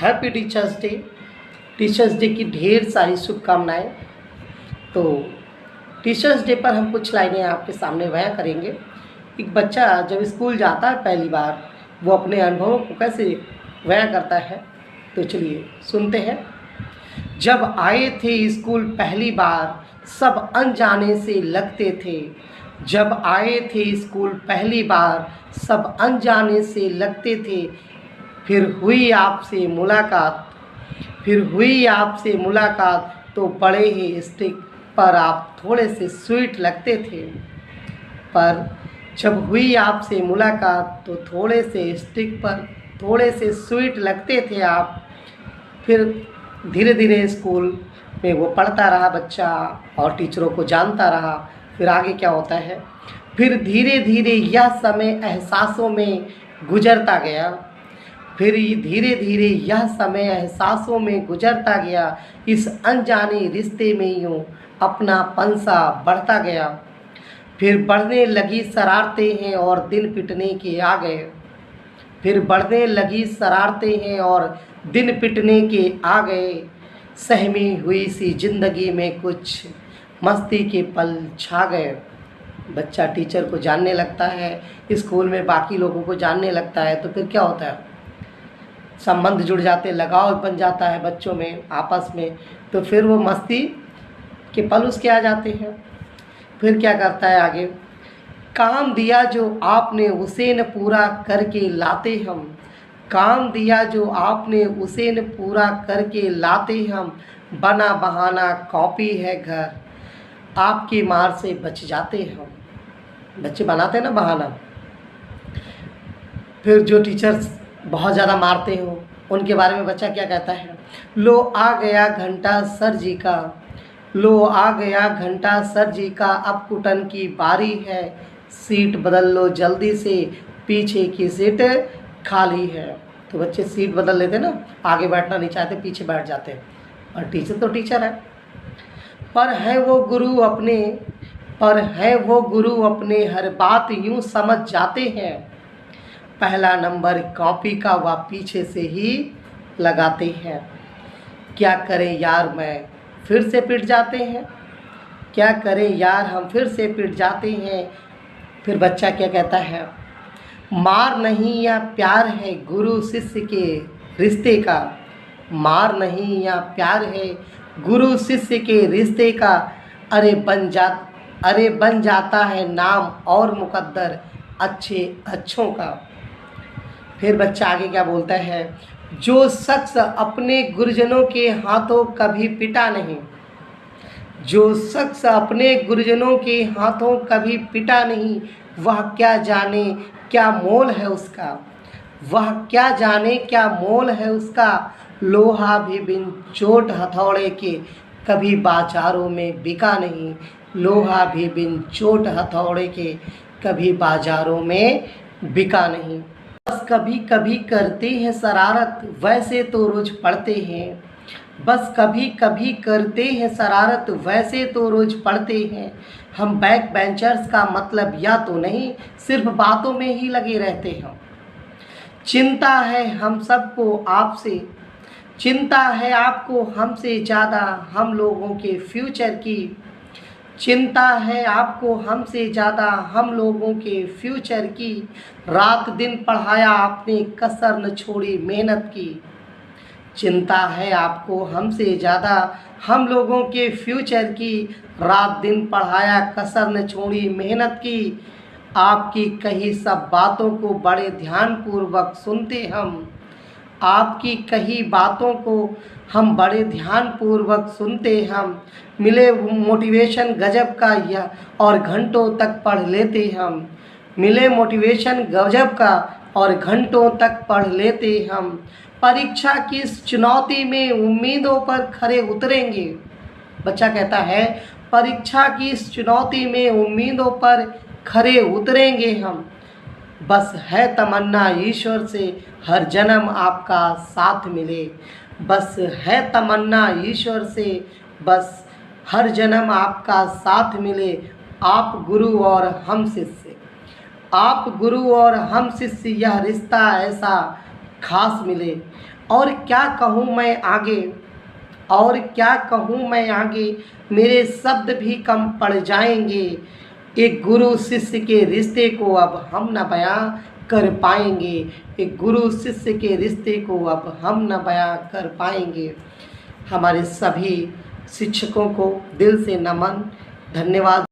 Happy teachers day. Teachers day की ढेर सारी शुभकामनाएं। तो टीचर्स डे पर हम कुछ लाइनें आपके सामने बयां करेंगे। एक बच्चा जब स्कूल जाता है पहली बार, वो अपने अनुभवों को कैसे बयां करता है, तो चलिए सुनते हैं। जब आए थे स्कूल पहली बार, सब अनजाने से लगते थे। जब आए थे स्कूल पहली बार, सब अनजाने से लगते थे। फिर हुई आपसे मुलाकात, तो बड़े ही स्टिक पर आप थोड़े से स्वीट लगते थे। पर जब हुई आपसे मुलाकात तो थोड़े से स्टिक पर थोड़े से स्वीट लगते थे आप। फिर धीरे धीरे स्कूल में वो पढ़ता रहा बच्चा और टीचरों को जानता रहा। फिर आगे क्या होता है, फिर धीरे धीरे यह समय एहसासों में गुजरता गया। फिर धीरे धीरे यह समय एहसासों में गुजरता गया। इस अनजाने रिश्ते में यूँ अपनापन सा बढ़ता गया। फिर बढ़ने लगी शरारतें हैं और दिन पिटने के आ गए। फिर बढ़ने लगी शरारतें हैं और दिन पिटने के आ गए। सहमी हुई सी जिंदगी में कुछ मस्ती के पल छा गए। बच्चा टीचर को जानने लगता है, स्कूल में बाकी लोगों को जानने लगता है, तो फिर क्या होता है, संबंध जुड़ जाते, लगाव बन जाता है बच्चों में आपस में। तो फिर वो मस्ती के पल उसके आ जाते हैं। फिर क्या करता है आगे, काम दिया जो आपने उसे न पूरा करके लाते हम। काम दिया जो आपने उसे न पूरा करके लाते हम। बना बहाना कॉपी है घर, आपकी मार से बच जाते हम। बच्चे बनाते ना बहाना। फिर जो टीचर्स बहुत ज़्यादा मारते हो उनके बारे में बच्चा क्या कहता है, लो आ गया घंटा सर जी का, लो आ गया घंटा सर जी का, अब कुटन की बारी है। सीट बदल लो जल्दी से, पीछे की सीट खाली है। तो बच्चे सीट बदल लेते ना, आगे बैठना नहीं चाहते, पीछे बैठ जाते हैं। और टीचर तो टीचर है। पर है वो गुरु अपने हर बात यूं समझ जाते हैं। पहला नंबर कॉपी का वह पीछे से ही लगाते हैं। क्या करें यार मैं फिर से पिट जाते हैं, क्या करें यार हम फिर से पिट जाते हैं। फिर बच्चा क्या कहता है, मार नहीं या प्यार है गुरु शिष्य के रिश्ते का। मार नहीं या प्यार है गुरु शिष्य के रिश्ते का। अरे बन जाता है नाम और मुकद्दर अच्छों का। फिर बच्चा आगे क्या बोलता है, जो शख्स अपने गुरुजनों के हाथों कभी पिटा नहीं, जो शख्स अपने गुरुजनों के हाथों कभी पिटा नहीं, वह क्या जाने क्या मोल है उसका। वह क्या जाने क्या मोल है उसका। लोहा भी बिन चोट हथौड़े के कभी बाजारों में बिका नहीं। लोहा भी बिन चोट हथौड़े के कभी बाजारों में बिका नहीं। बस कभी कभी करते हैं शरारत, वैसे तो रोज पढ़ते हैं। बस कभी कभी करते हैं शरारत, वैसे तो रोज पढ़ते हैं। हम बैक बेंचर्स का मतलब या तो नहीं, सिर्फ बातों में ही लगे रहते हैं। चिंता है हम सबको आपसे, चिंता है आपको हमसे ज़्यादा हम लोगों के फ्यूचर की। चिंता है आपको हमसे ज़्यादा हम लोगों के फ्यूचर की। रात दिन पढ़ाया आपने कसर न छोड़ी मेहनत की। चिंता है आपको हमसे ज़्यादा हम लोगों के फ्यूचर की। रात दिन पढ़ाया कसर न छोड़ी मेहनत की। आपकी कही सब बातों को बड़े ध्यानपूर्वक सुनते हम। आपकी कही बातों को हम बड़े ध्यानपूर्वक सुनते हम। मिले मोटिवेशन गजब का यह और घंटों तक पढ़ लेते हम। मिले मोटिवेशन गजब का और घंटों तक पढ़ लेते हम। परीक्षा की इस चुनौती में उम्मीदों पर खरे उतरेंगे। बच्चा कहता है, परीक्षा की इस चुनौती में उम्मीदों पर खरे उतरेंगे हम। बस है तमन्ना ईश्वर से हर जन्म आपका साथ मिले। बस है तमन्ना ईश्वर से बस हर जन्म आपका साथ मिले। आप गुरु और हम शिष्य, आप गुरु और हम शिष्य, यह रिश्ता ऐसा खास मिले। और क्या कहूँ मैं आगे, और क्या कहूँ मैं आगे, मेरे शब्द भी कम पड़ जाएंगे। एक गुरु शिष्य के रिश्ते को अब हम न बयां कर पाएंगे। एक गुरु शिष्य के रिश्ते को अब हम न बयां कर पाएंगे। हमारे सभी शिक्षकों को दिल से नमन, धन्यवाद।